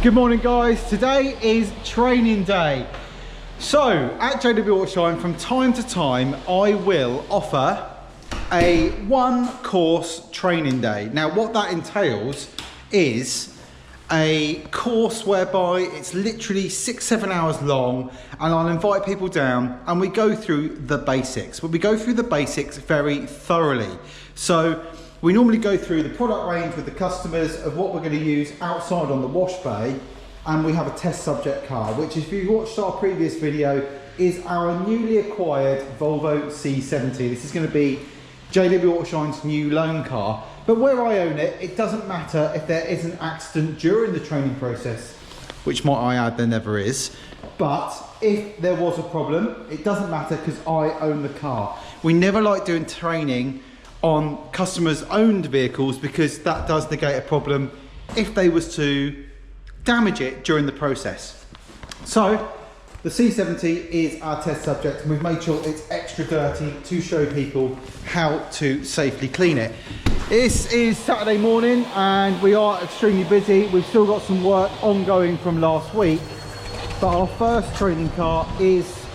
Good morning guys, today is training day. So at JW Autoshine from time to time I will offer a one course training day. Now what that entails is a course whereby it's literally 6-7 hours long, and I'll invite people down and we go through the basics. But we go through the basics very thoroughly. So we normally go through the product range with the customers of what we're going to use outside on the wash bay, and we have a test subject car, which if you watched our previous video is our newly acquired Volvo C70. This is going to be JW Autoshine's new loan car, but where I own it, it doesn't matter if there is an accident during the training process, which might I add there never is, but if there was a problem, it doesn't matter because I own the car. We never like doing training on customers' owned vehicles because that does negate a problem if they was to damage it during the process. So the C70 is our test subject, and we've made sure it's extra dirty to show people how to safely clean it. This is Saturday morning and we are extremely busy. We've still got some work ongoing from last week, but our first training car is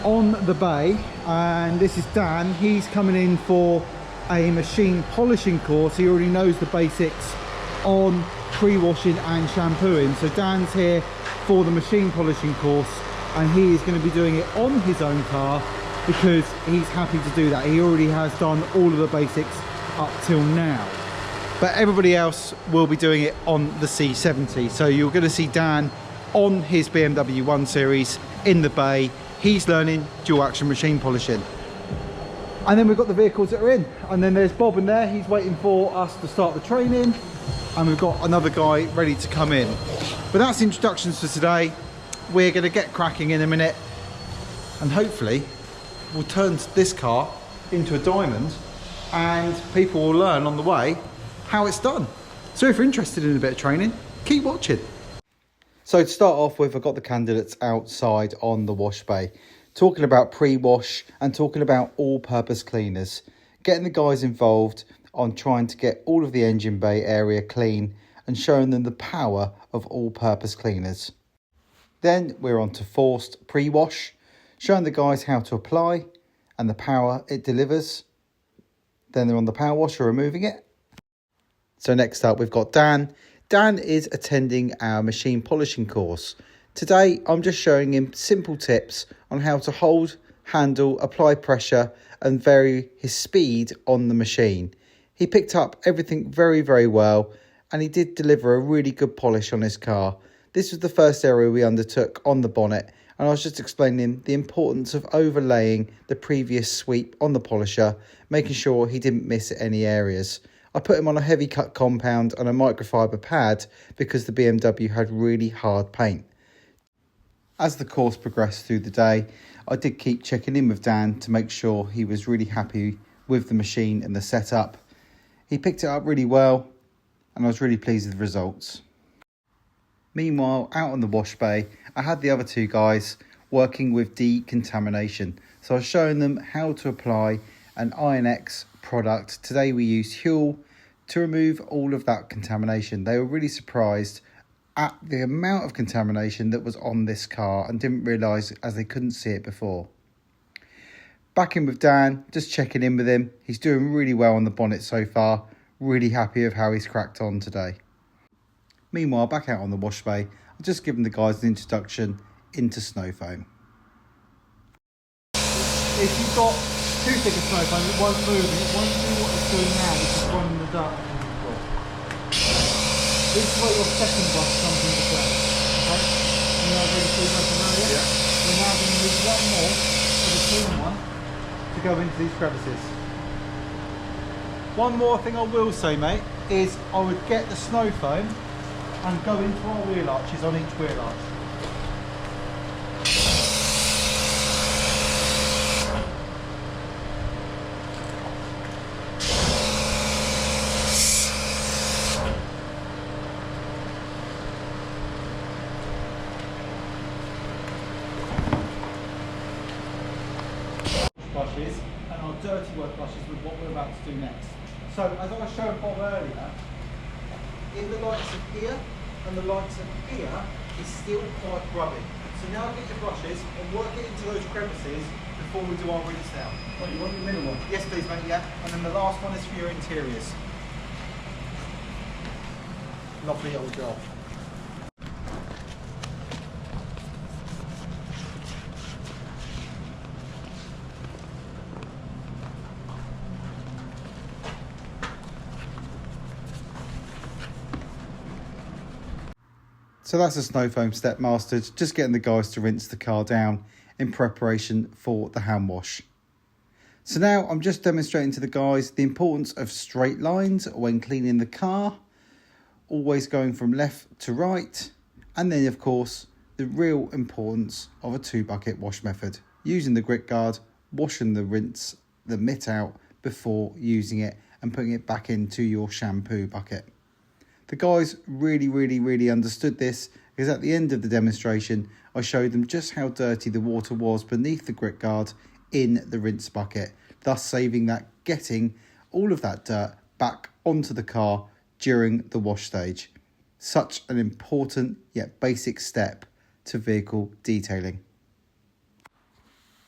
on the bay, and this is Dan. He's coming in for a machine polishing course. He already knows the basics on pre-washing and shampooing. So Dan's here for the machine polishing course, and he is going to be doing it on his own car because he's happy to do that. He already has done all of the basics up till now, but everybody else will be doing it on the C70. So you're going to see Dan on his BMW 1 Series in the bay. He's learning dual action machine polishing. And then we've got the vehicles that are in, and then there's Bob in there. He's waiting for us to start the training, and we've got another guy ready to come in. But that's introductions for today. We're going to get cracking in a minute, and hopefully we'll turn this car into a diamond, and people will learn on the way how it's done. So if you're interested in a bit of training, keep watching. So to start off with, I've got the candidates outside on the wash bay, talking about pre-wash and talking about all-purpose cleaners, getting the guys involved on trying to get all of the engine bay area clean and showing them the power of all-purpose cleaners. Then we're on to forced pre-wash, showing the guys how to apply and the power it delivers. Then they're on the power washer removing it. So next up we've got Dan. Dan is attending our machine polishing course. Today I'm just showing him simple tips on how to hold, handle, apply pressure and vary his speed on the machine. He picked up everything very, very well, and he did deliver a really good polish on his car. This was the first area we undertook on the bonnet, and I was just explaining the importance of overlaying the previous sweep on the polisher, making sure he didn't miss any areas. I put him on a heavy cut compound and a microfiber pad because the BMW had really hard paint. As the course progressed through the day, I did keep checking in with Dan to make sure he was really happy with the machine and the setup. He picked it up really well, and I was really pleased with the results. Meanwhile, out on the wash bay, I had the other two guys working with Decontamination. So I was showing them how to apply an INX product. Today we used Huel to remove all of that contamination. They were really surprised at the amount of contamination that was on this car and didn't realise as they couldn't see it before. Back in with Dan, just checking in with him. He's doing really well on the bonnet so far. Really happy with how he's cracked on today. Meanwhile, back out on the wash bay, I've just given the guys an introduction into snow foam. If you've got too thick a snow foam, it won't move, and it won't do what it's doing now, which is running the dirt. This is where your second brush comes into play, okay? You know where the two brushes are earlier? Yeah. We're now going to use one more of the clean one to go into these crevices. One more thing I will say, mate, is I would get the snow foam and go into our wheel arches on each wheel arch. Brushes and our dirty work brushes with what we're about to do next. So as I was showing Bob earlier, in the likes of here and the lights in here is still quite grubby. So now get your brushes and work it into those crevices before we do our rinse down. Oh, you want the middle one? Yes please mate, yeah. And then the last one is for your interiors. Lovely little job. So that's a snow foam step mastered, just getting the guys to rinse the car down in preparation for the hand wash. So now I'm just demonstrating to the guys the importance of straight lines when cleaning the car, always going from left to right, and then of course the real importance of a 2-bucket wash method, using the grit guard, washing the mitt out before using it and putting it back into your shampoo bucket. The guys really understood this, because at the end of the demonstration I showed them just how dirty the water was beneath the grit guard in the rinse bucket, thus saving that getting all of that dirt back onto the car during the wash stage. Such an important yet basic step to vehicle detailing.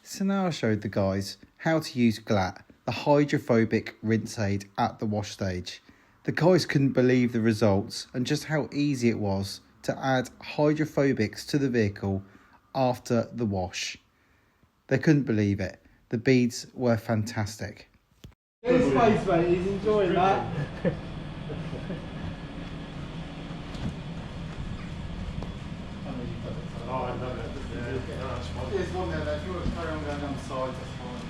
So now I showed the guys how to use GLAT, the hydrophobic rinse aid, at the wash stage. The guys couldn't believe the results and just how easy it was to add hydrophobics to the vehicle after the wash. They couldn't believe it. The beads were fantastic. His face, mate, he's enjoying that. Oh, I love it. There's one there, if you want to carry on going down the sides, that's fine.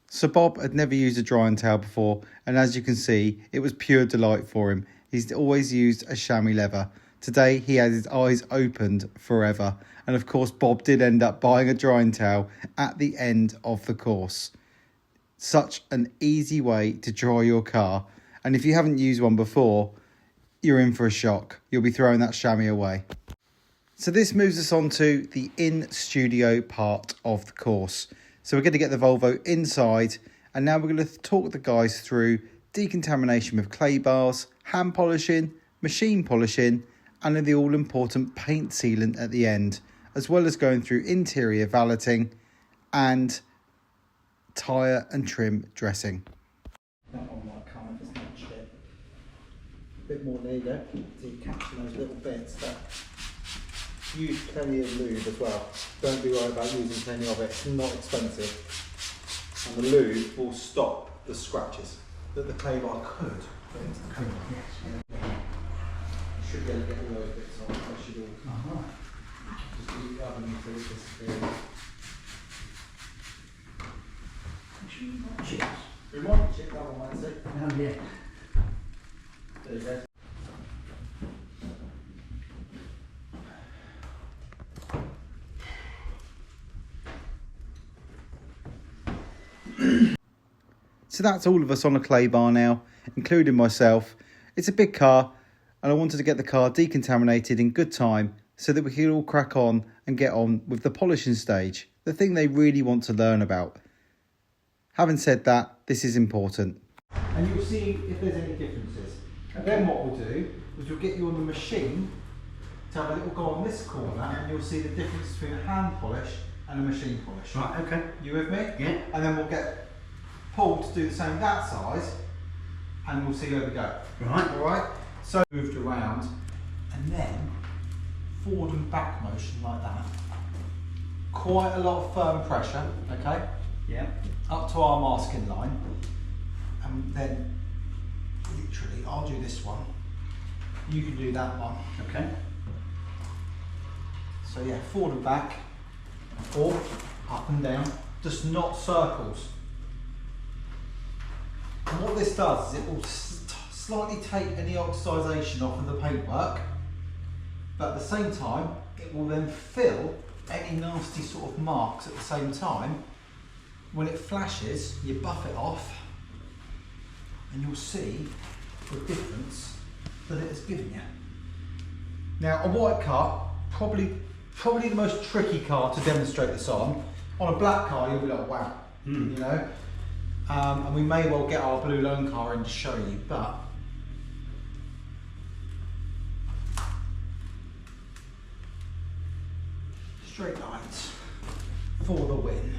So Bob had never used a drying towel before, and as you can see, it was pure delight for him. He's always used a chamois leather. Today he had his eyes opened forever, and of course Bob did end up buying a drying towel at the end of the course. Such an easy way to dry your car, and if you haven't used one before, you're in for a shock. You'll be throwing that chamois away. So this moves us on to the in-studio part of the course. So we're going to get the Volvo inside, and now we're going to talk the guys through decontamination with clay bars, hand polishing, machine polishing, and the all-important paint sealant at the end, as well as going through interior valeting and tyre and trim dressing. That one might come if it's not shit. A bit more there you go. So you capture those little bits. That use plenty of lube as well. Don't be worried about using plenty of it. It's not expensive. And the lube will stop the scratches that the clay bar could put into the clay bar. You should be able to get all those bits off. They should all just leave the oven until it disappears. Chips. We might chip that one, Nancy. Oh, yeah. There you go. So that's all of us on a clay bar now, including myself. It's a big car, and I wanted to get the car decontaminated in good time so that we can all crack on and get on with the polishing stage, the thing they really want to learn about. Having said that, this is important. And you'll see if there's any differences. And then what we'll do is we'll get you on the machine to have a little go on this corner, and you'll see the difference between a hand polish and a machine polish. Right, okay. You with me? Yeah. And then we'll get Paul to do the same that size, and we'll see where we go. Right. Alright? So moved around, and then forward and back motion like that. Quite a lot of firm pressure, okay? Yeah. Up to our masking line, and then literally I'll do this one, you can do that one. Okay. So yeah, forward and back, or up and down, just not circles. And what this does is it will slightly take any oxidisation off of the paintwork, but at the same time it will then fill any nasty sort of marks at the same time. When it flashes, you buff it off, and you'll see the difference that it has given you. Now, a white car, probably the most tricky car to demonstrate this on. On a black car, you'll be like, wow, you know. And we may well get our blue loan car in to show you, but Straight lines for the win.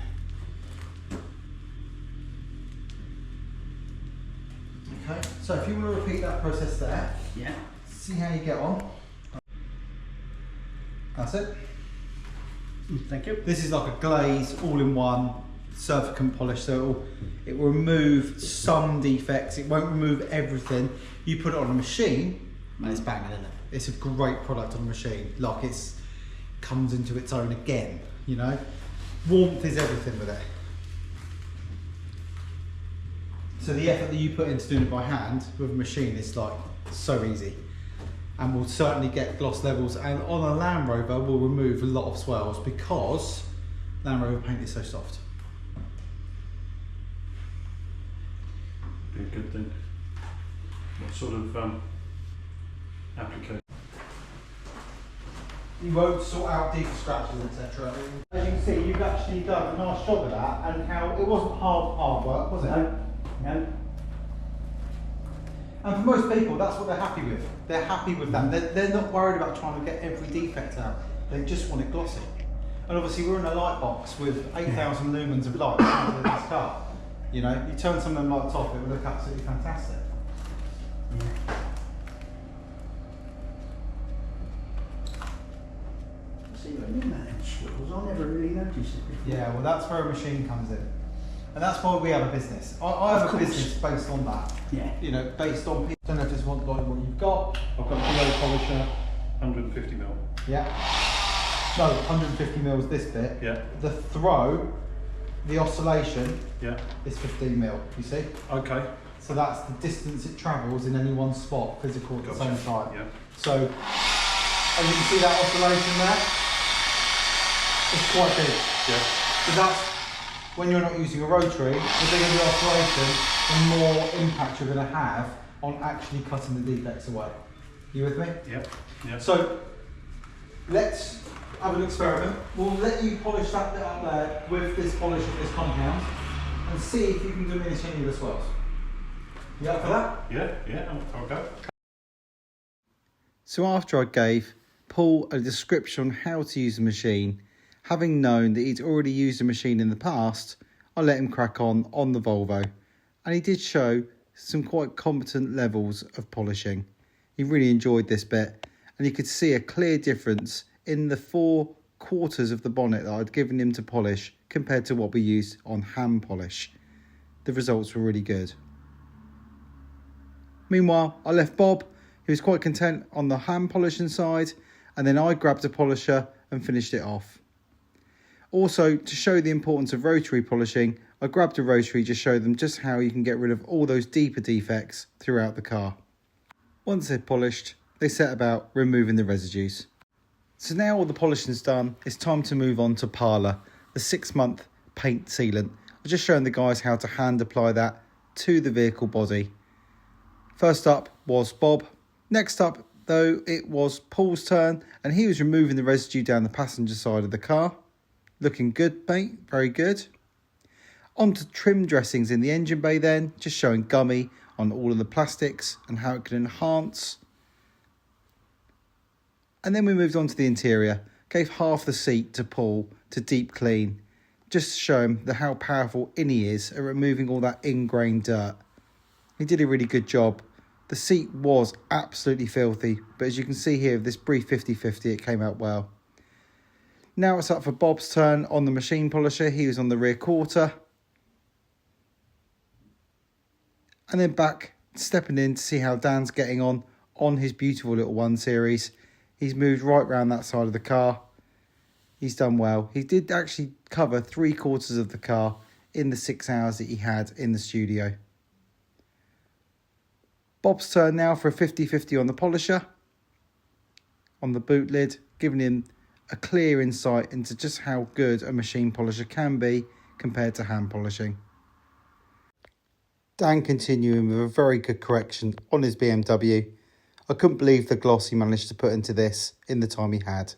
Okay, so if you want to repeat that process there, Yeah. see how you get on. That's it. Thank you. This is like a glaze all-in-one surfactant polish, so it will remove some defects. It won't remove everything. You put it on a machine and it's banging, isn't it? It's a great product on a machine. Like it's comes into its own again, you know? Warmth is everything with it. So the effort that you put into doing it by hand with a machine is like so easy. And we'll certainly get gloss levels, and on a Land Rover we'll remove a lot of swells because Land Rover paint is so soft. Be a good thing. What sort of application? You won't sort out deeper scratches, etc. As you can see, you've actually done a nice job of that, and how it wasn't hard work, was it? No. And for most people, that's what they're happy with. They're happy with that. They're not worried about trying to get every defect out. They just want it glossy. And obviously we're in a light box with 8,000 lumens of light into this car. You know, you turn some of them lights off, it will look absolutely fantastic. Yeah. See what I mean, that swirls. I never really noticed it before. Yeah, well that's where a machine comes in. And that's why we have a business. I have a business based on that. Yeah. You know, based on people. Don't know if it's what you've got. I've got a low polisher, 150 mil. Yeah. No, 150 mils this bit. Yeah. The throw, the oscillation Yeah. is 15 mil, you see? Okay. So that's the distance it travels in any one spot, physical at the Gotcha. same time. Yeah. So, as you can see that oscillation there, it's quite big. Yeah. So that's, when you're not using a rotary, the bigger the oscillation, the more impact you're going to have on actually cutting the defects away. You with me? Yeah. Yeah. So, let's have an experiment. We'll let you polish that bit up there with this polish of this compound and see if you can diminish any of the swells. You up for that? Yeah. Yeah. I'll go. So after I gave Paul a description on how to use the machine, having known that he'd already used the machine in the past, I let him crack on the Volvo. And he did show some quite competent levels of polishing. He really enjoyed this bit, and you could see a clear difference in the 4/4 of the bonnet that I'd given him to polish compared to what we used on hand polish. The results were really good. Meanwhile, I left Bob, who was quite content on the hand polishing side, and then I grabbed a polisher and finished it off. Also, to show the importance of rotary polishing, I grabbed a rotary to show them just how you can get rid of all those deeper defects throughout the car. Once they're polished, they set about removing the residues. So now all the polishing's done, it's time to move on to Parlour, the 6-month paint sealant. I've just shown the guys how to hand apply that to the vehicle body. First up was Bob. Next up, though, it was Paul's turn, and he was removing the residue down the passenger side of the car. Looking good, mate, very good. On to trim dressings in the engine bay then, just showing gummy on all of the plastics and how it can enhance. And then we moved on to the interior, gave half the seat to Paul to deep clean, just to show him how powerful Innie is at removing all that ingrained dirt. He did a really good job. The seat was absolutely filthy, but as you can see here, with this brief 50-50, it came out well. Now it's up for Bob's turn on the machine polisher. He was on the rear quarter. And then back, stepping in to see how Dan's getting on his beautiful little 1 Series. He's moved right round that side of the car. He's done well. He did actually cover 3/4 of the car in the 6 hours that he had in the studio. Bob's turn now for a 50-50 on the polisher, on the boot lid, giving him a clear insight into just how good a machine polisher can be compared to hand polishing. Dan continuing with a very good correction on his BMW. I couldn't believe the gloss he managed to put into this in the time he had.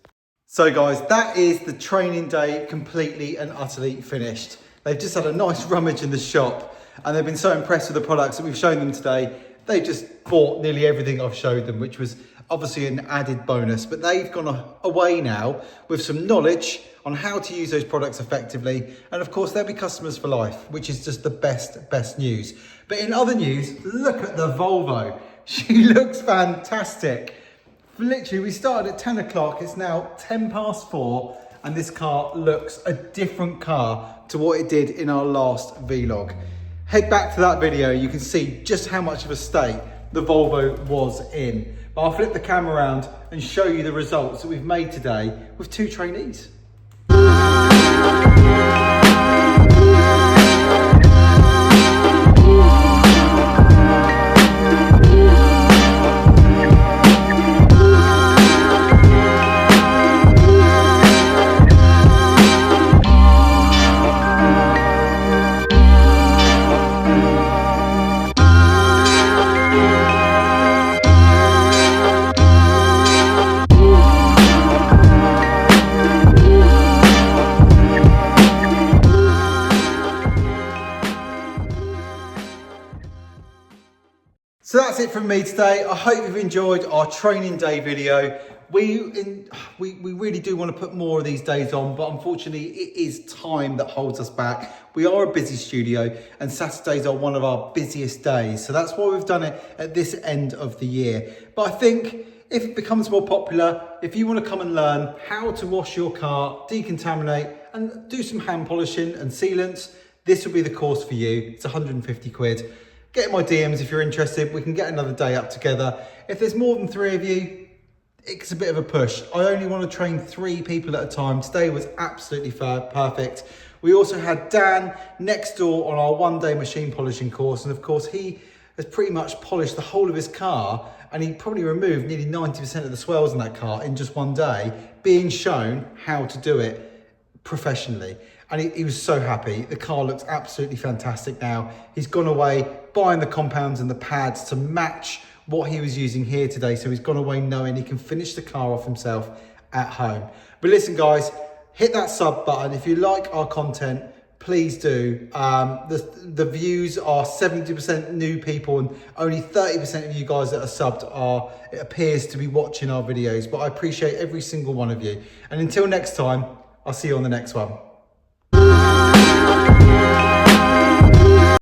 So guys, that is the training day completely and utterly finished. They've just had a nice rummage in the shop and they've been so impressed with the products that we've shown them today They just bought nearly everything I've showed them, which was obviously an added bonus, but they've gone away now with some knowledge on how to use those products effectively. And of course, they'll be customers for life, which is just the best news. But in other news, look at the Volvo. She looks fantastic. Literally, we started at 10 o'clock. It's now 10 past 4, and this car looks a different car to what it did in our last vlog. Head back to that video. You can see just how much of a state the Volvo was in. But I'll flip the camera around and show you the results that we've made today with 2 trainees. So that's it from me today. I hope you've enjoyed our training day video. We really do want to put more of these days on, but unfortunately it is time that holds us back. We are a busy studio and Saturdays are one of our busiest days. So that's why we've done it at this end of the year. But I think if it becomes more popular, if you want to come and learn how to wash your car, decontaminate and do some hand polishing and sealants, this will be the course for you. It's 150 quid. Get in my DMs if you're interested. We can get another day up together. If there's more than 3 of you, it's a bit of a push. I only want to train 3 people at a time. Today was absolutely perfect. We also had Dan next door on our 1-day machine polishing course. And of course, he has pretty much polished the whole of his car, and he probably removed nearly 90% of the swells in that car in just 1 day, being shown how to do it professionally. And he was so happy. The car looks absolutely fantastic now. He's gone away buying the compounds and the pads to match what he was using here today. So he's gone away knowing he can finish the car off himself at home. But listen guys, hit that sub button. If you like our content, please do. The views are 70% new people and only 30% of you guys that are subbed are, it appears to be watching our videos. But I appreciate every single one of you. And until next time, I'll see you on the next one.